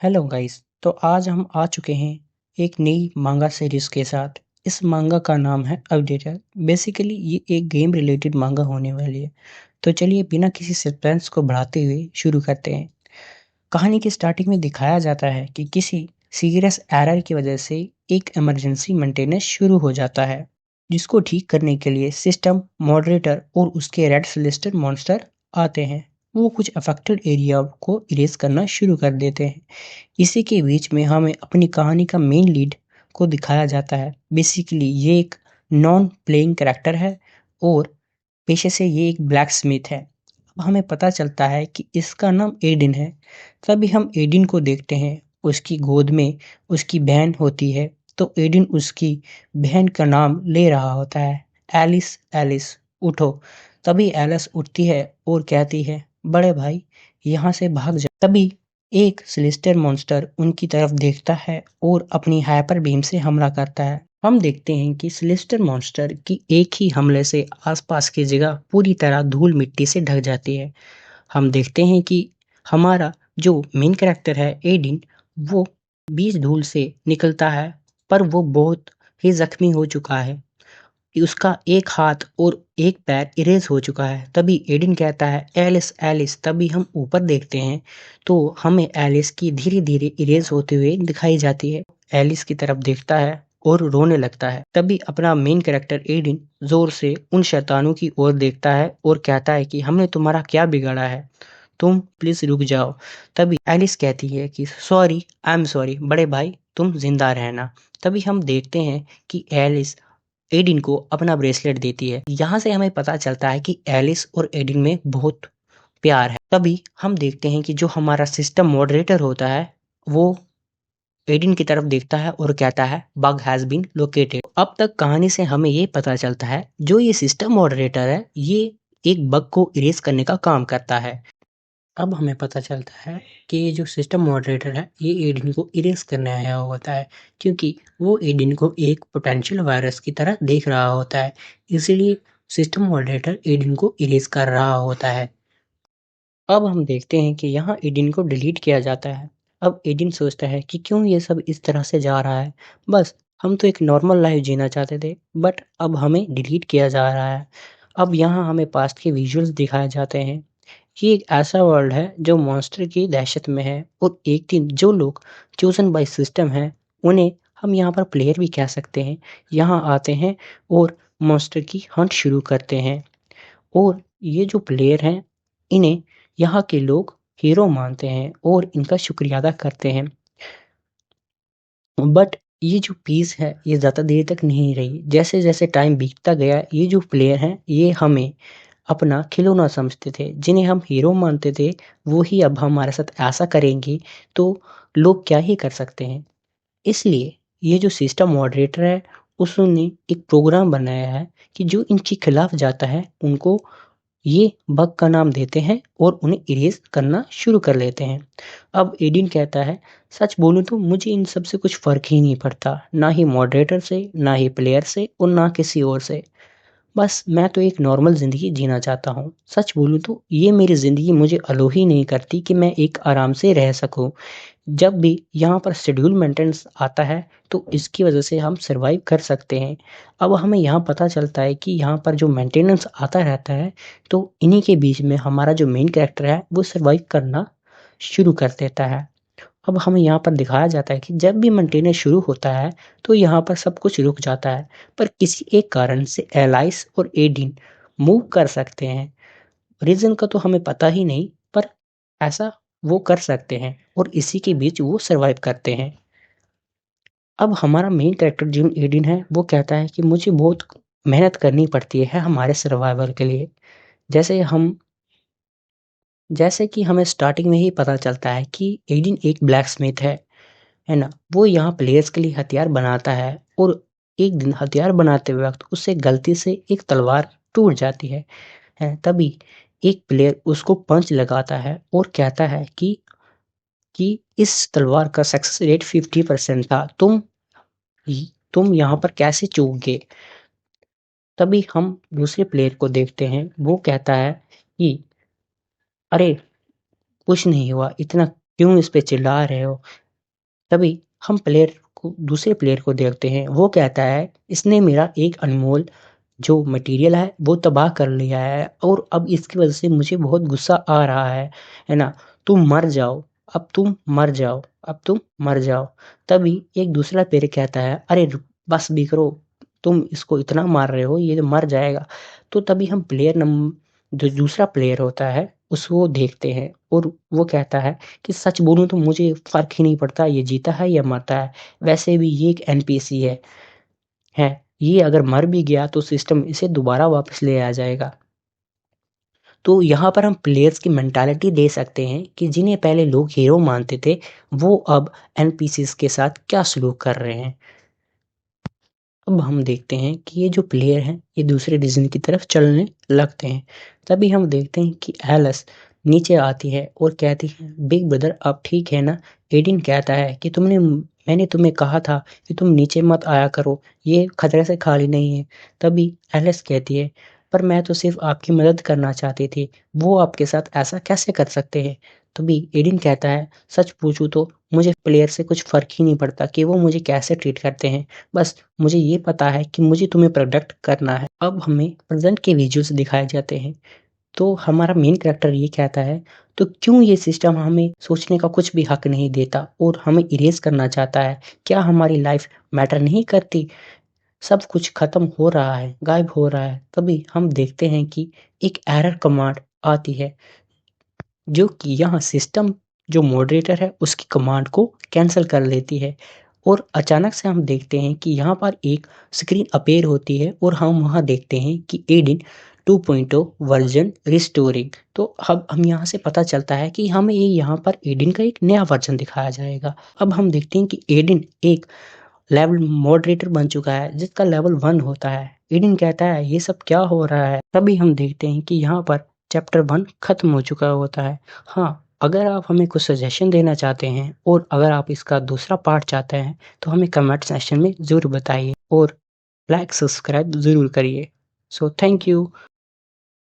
Hello guys. तो आज हम आ चुके हैं एक नई मांगा सीरीज के साथ। इस मांगा का नाम है अपडेटर। बेसिकली ये एक गेम रिलेटेड मांगा होने वाली है। तो चलिए बिना किसी सस्पेंस को बढ़ाते हुए शुरू करते हैं। कहानी की स्टार्टिंग में दिखाया जाता है कि किसी सीरियस एरर की वजह से एक इमरजेंसी मेंटेनेंस शुरू हो जाता है, जिसको ठीक करने के लिए सिस्टम मॉडरेटर और उसके रेड लिस्टेड मॉन्स्टर आते हैं। वो कुछ अफेक्टेड एरिया को इरेज करना शुरू कर देते हैं। इसी के बीच में हमें अपनी कहानी का मेन लीड को दिखाया जाता है। बेसिकली ये एक नॉन प्लेइंग कैरेक्टर है और पेशे से ये एक ब्लैक स्मिथ है। अब हमें पता चलता है कि इसका नाम एडिन है। तभी हम एडिन को देखते हैं। उसकी गोद में उसकी बहन होती है। तो एडिन उसकी बहन का नाम ले रहा होता है, एलिस एलिस उठो। तभी एलिस उठती है और कहती है, बड़े भाई यहाँ से भाग जा। तभी एक सिलेस्टर मॉन्स्टर उनकी तरफ देखता है और अपनी हाइपर बीम से हमला करता है। हम देखते हैं कि सिलेस्टर मॉन्स्टर की एक ही हमले से आसपास की जगह पूरी तरह धूल मिट्टी से ढक जाती है। हम देखते हैं कि हमारा जो मेन कैरेक्टर है एडिन, वो बीच धूल से निकलता है, पर वो बहुत ही जख्मी हो चुका है। उसका एक हाथ और एक पैर इरेज हो चुका है। तभी एडिन कहता है, एलिस एलिस। तभी हम ऊपर देखते हैं तो हमें एलिस की धीरे धीरे इरेज होते हुए दिखाई जाती है। एलिस की तरफ देखता है और रोने लगता है। तभी अपना मेन कैरेक्टर एडिन जोर से उन शैतानों की ओर देखता है और कहता है कि हमने तुम्हारा क्या बिगाड़ा है, तुम प्लीज रुक जाओ। तभी एलिस कहती है कि सॉरी, आई एम सॉरी बड़े भाई, तुम जिंदा रहना। तभी हम देखते हैं कि एलिस एडिन को अपना ब्रेसलेट देती है। यहाँ से हमें पता चलता है कि एलिस और एडिन में बहुत प्यार है। तभी हम देखते हैं कि जो हमारा सिस्टम मॉडरेटर होता है, वो एडिन की तरफ देखता है और कहता है, बग हैज बीन लोकेटेड। अब तक कहानी से हमें ये पता चलता है जो ये सिस्टम मॉडरेटर है, ये एक बग को इरेज करने का काम करता है। अब हमें पता चलता है कि ये जो सिस्टम मॉडरेटर है, ये एडिन को इरेज करने आया होता है, क्योंकि वो एडिन को एक पोटेंशियल वायरस की तरह देख रहा होता है। इसीलिए सिस्टम मॉडरेटर एडिन को इरेज कर रहा होता है। अब हम देखते हैं कि यहाँ एडिन को डिलीट किया जाता है। अब एडिन सोचता है कि क्यों ये सब इस तरह से जा रहा है, बस हम तो एक नॉर्मल लाइफ जीना चाहते थे, बट अब हमें डिलीट किया जा रहा है। अब यहाँ हमें पास्ट के विजुअल्स दिखाए जाते हैं। ये एक ऐसा वर्ल्ड है जो मॉन्स्टर की दहशत में है, और एक दिन जो लोग चोजन बाय सिस्टम हैं, उन्हें हम यहाँ पर प्लेयर भी कह सकते हैं, यहाँ आते हैं और मॉन्स्टर की हंट शुरू करते हैं। और ये जो प्लेयर हैं, इन्हें यहाँ के लोग हीरो मानते हैं और इनका शुक्रिया अदा करते हैं। बट ये जो पीस है, ये ज़्यादा देर तक नहीं रही। जैसे जैसे टाइम बीतता गया, ये जो प्लेयर हैं, ये हमें अपना खिलौना समझते थे। जिन्हें हम हीरो मानते थे, वो ही अब हमारे साथ ऐसा करेंगे तो लोग क्या ही कर सकते हैं। इसलिए ये जो सिस्टम मॉडरेटर है, उसने एक प्रोग्राम बनाया है कि जो इनके खिलाफ जाता है, उनको ये बग का नाम देते हैं और उन्हें इरेज करना शुरू कर लेते हैं। अब एडिन कहता है, सच बोलूं तो मुझे इन सब से कुछ फर्क ही नहीं पड़ता, ना ही मॉडरेटर से, ना ही प्लेयर से, और ना किसी और से। बस मैं तो एक नॉर्मल ज़िंदगी जीना चाहता हूँ। सच बोलूँ तो ये मेरी ज़िंदगी मुझे अलो ही नहीं करती कि मैं एक आराम से रह सकूँ। जब भी यहाँ पर शेड्यूल मेंटेनेंस आता है, तो इसकी वजह से हम सर्वाइव कर सकते हैं। अब हमें यहाँ पता चलता है कि यहाँ पर जो मेंटेनेंस आता रहता है, तो इन्हीं के बीच में हमारा जो मेन कैरेक्टर है, वो सर्वाइव करना शुरू कर देता है। अब हमें यहाँ पर दिखाया जाता है कि जब भी मेंटेनेंस शुरू होता है, तो यहाँ पर सब कुछ रुक जाता है, पर किसी एक कारण से एलाइस और एडिन मूव कर सकते हैं। रीज़न का तो हमें पता ही नहीं, पर ऐसा वो कर सकते हैं और इसी के बीच वो सर्वाइव करते हैं। अब हमारा मेन कैरेक्टर जो एडिन है, वो कहता है कि मुझे बहुत मेहनत करनी पड़ती है हमारे सर्वाइवल के लिए। जैसे हम जैसे कि हमें स्टार्टिंग में ही पता चलता है कि एडिन एक ब्लैक स्मिथ है ना? वो यहाँ प्लेयर्स के लिए हथियार बनाता है, और एक दिन हथियार बनाते वक़्त उससे गलती से एक तलवार टूट जाती है। तभी एक प्लेयर उसको पंच लगाता है और कहता है कि इस तलवार का सक्सेस रेट 50% था। तुम यहाँ पर कैसे चूक गए? तभी हम दूसरे प्लेयर को देखते हैं, वो कहता है कि अरे कुछ नहीं हुआ, इतना क्यों इस पे चिल्ला रहे हो? तभी हम दूसरे प्लेयर को देखते हैं, वो कहता है इसने मेरा एक अनमोल जो मटेरियल है वो तबाह कर लिया है और अब इसकी वजह से मुझे बहुत गुस्सा आ रहा है ना? तुम मर जाओ, अब तुम मर जाओ, अब तुम मर जाओ। तभी एक दूसरा प्लेयर कहता है अरे बस भी करो, तुम इसको इतना मार रहे हो ये तो मर जाएगा। तो तभी हम जो दूसरा प्लेयर होता है उसको देखते हैं और वो कहता है कि सच बोलूं तो मुझे फर्क ही नहीं पड़ता ये जीता है या मरता है, वैसे भी ये एक एनपीसी है, ये अगर मर भी गया तो सिस्टम इसे दोबारा वापस ले आ जाएगा। तो यहाँ पर हम प्लेयर्स की मेंटालिटी दे सकते हैं कि जिन्हें पहले लोग हीरो मानते थे वो अब एनपीसीज के साथ क्या सलूक कर रहे हैं। अब हम देखते हैं कि ये जो प्लेयर हैं ये दूसरे रीजन की तरफ चलने लगते हैं। तभी हम देखते हैं कि एलिस नीचे आती है और कहती है बिग ब्रदर अब ठीक है ना? एडिन कहता है कि मैंने तुम्हें कहा था कि तुम नीचे मत आया करो, ये खतरे से खाली नहीं है। तभी एलिस कहती है पर मैं तो सिर्फ आपकी मदद करना चाहती थी, वो आपके साथ ऐसा कैसे कर सकते हैं? तभी एडिन कहता है सच पूछूं तो मुझे प्लेयर से कुछ फर्क ही नहीं पड़ता कि वो मुझे कैसे ट्रीट करते हैं, बस मुझे ये पता है कि मुझे तुम्हें प्रोटेक्ट करना है। अब हमें प्रेजेंट के विजुअल्स दिखाए जाते हैं तो हमारा मेन कैरेक्टर ये कहता है तो क्यों ये सिस्टम हमें सोचने का कुछ भी हक नहीं देता और हमें इरेज करना चाहता है? क्या हमारी लाइफ मैटर नहीं करती? सब कुछ खत्म हो रहा है, गायब हो रहा है। तभी हम देखते हैं कि एक एरर कमांड आती है जो कि यहाँ सिस्टम जो मॉडरेटर है उसकी कमांड को कैंसिल कर लेती है और अचानक से हम देखते हैं कि यहाँ पर एक स्क्रीन अपीयर होती है और हम वहाँ देखते हैं कि एडिन 2.0 वर्जन रिस्टोरिंग। तो अब हम यहाँ से पता चलता है कि हमें ये यहाँ पर एडिन का एक नया वर्जन दिखाया जाएगा। अब हम देखते हैं कि एडिन एक लेवल मॉडरेटर बन चुका है जिसका लेवल 1 होता है। एडिन कहता है ये सब क्या हो रहा है? तभी हम देखते हैं कि यहाँ पर चैप्टर 1 खत्म हो चुका होता है। हाँ, अगर आप हमें कुछ सजेशन देना चाहते हैं और अगर आप इसका दूसरा पार्ट चाहते हैं तो हमें कमेंट सेक्शन में ज़रूर बताइए और लाइक सब्सक्राइब ज़रूर करिए। So thank you.